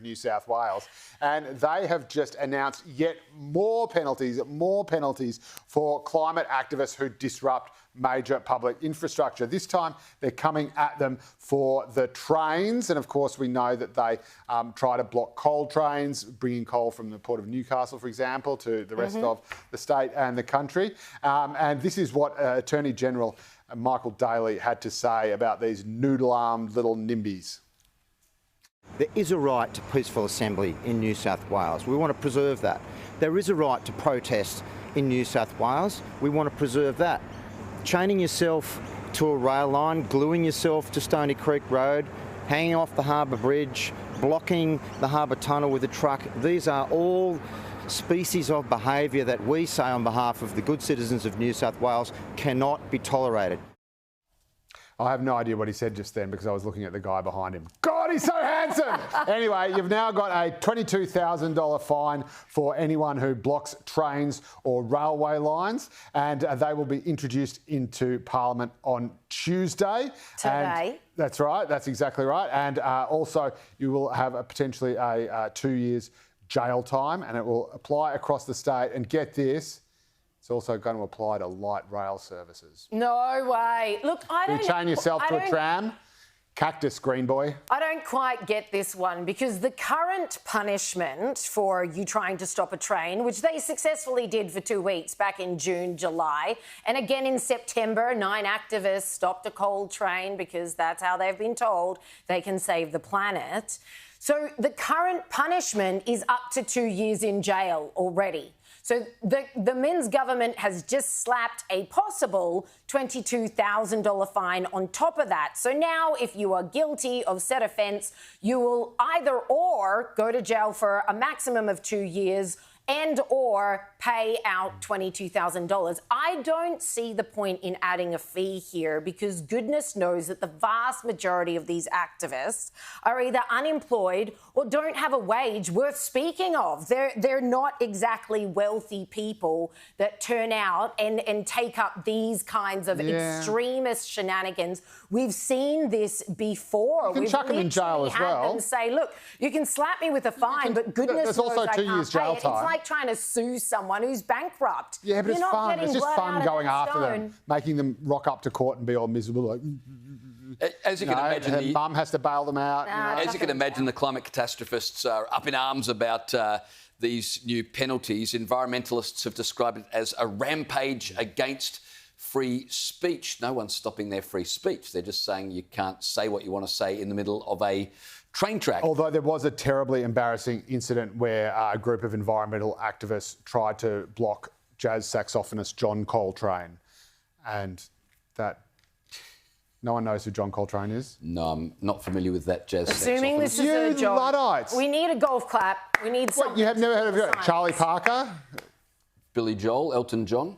New South Wales. And they have just announced yet more penalties for climate activists who disrupt major public infrastructure. This time they're coming at them for the trains, and of course we know that they try to block coal trains, bringing coal from the Port of Newcastle, for example, to the rest of the state and the country. And this is what Attorney General Michael Daly had to say about these noodle-armed little NIMBYs. There is a right to peaceful assembly in New South Wales. We want to preserve that. There is a right to protest in New South Wales. We want to preserve that. Chaining yourself to a rail line, gluing yourself to Stony Creek Road, hanging off the Harbour Bridge, blocking the Harbour Tunnel with a truck, these are all species of behaviour that we say on behalf of the good citizens of New South Wales cannot be tolerated. I have no idea what he said just then because I was looking at the guy behind him. God, he's so handsome! Anyway, you've now got a $22,000 fine for anyone who blocks trains or railway lines, and they will be introduced into Parliament on Tuesday. Today. That's right, that's exactly right. And also you will have potentially a 2 years jail time, and it will apply across the state. And get this, it's also going to apply to light rail services. No way. Look, I don't... You chain yourself to a tram, cactus, green boy. I don't quite get this one, because the current punishment for you trying to stop a train, which they successfully did for 2 weeks back in June, July, and again in September, 9 activists stopped a coal train because that's how they've been told they can save the planet. So the current punishment is up to 2 years in jail already. So the Minns government has just slapped a possible $22,000 fine on top of that. So now if you are guilty of said offence, you will either or go to jail for a maximum of 2 years and or pay out $22,000. I don't see the point in adding a fee here, because goodness knows that the vast majority of these activists are either unemployed or don't have a wage worth speaking of. They're not exactly wealthy people that turn out and take up these kinds of extremist shenanigans. We've seen this before. You can chuck them in jail as well. And say, look, you can slap me with a fine, but goodness knows I can't pay it. There's also 2 years jail time. It's like trying to sue someone who's bankrupt. Yeah, but You're it's fun. It's just fun going after stone. them, making them rock up to court and be all miserable. Like, as you can imagine, her mum has to bail them out. As you can imagine, the climate catastrophists are up in arms about these new penalties. Environmentalists have described it as a rampage against free speech. No one's stopping their free speech. They're just saying you can't say what you want to say in the middle of a train track. Although there was a terribly embarrassing incident where a group of environmental activists tried to block jazz saxophonist John Coltrane, and that... No one knows who John Coltrane is? No, I'm not familiar with that jazz Assuming this is a job. Luddites. We need a golf clap. We need something. What, you have never heard of Charlie Parker? Billy Joel, Elton John?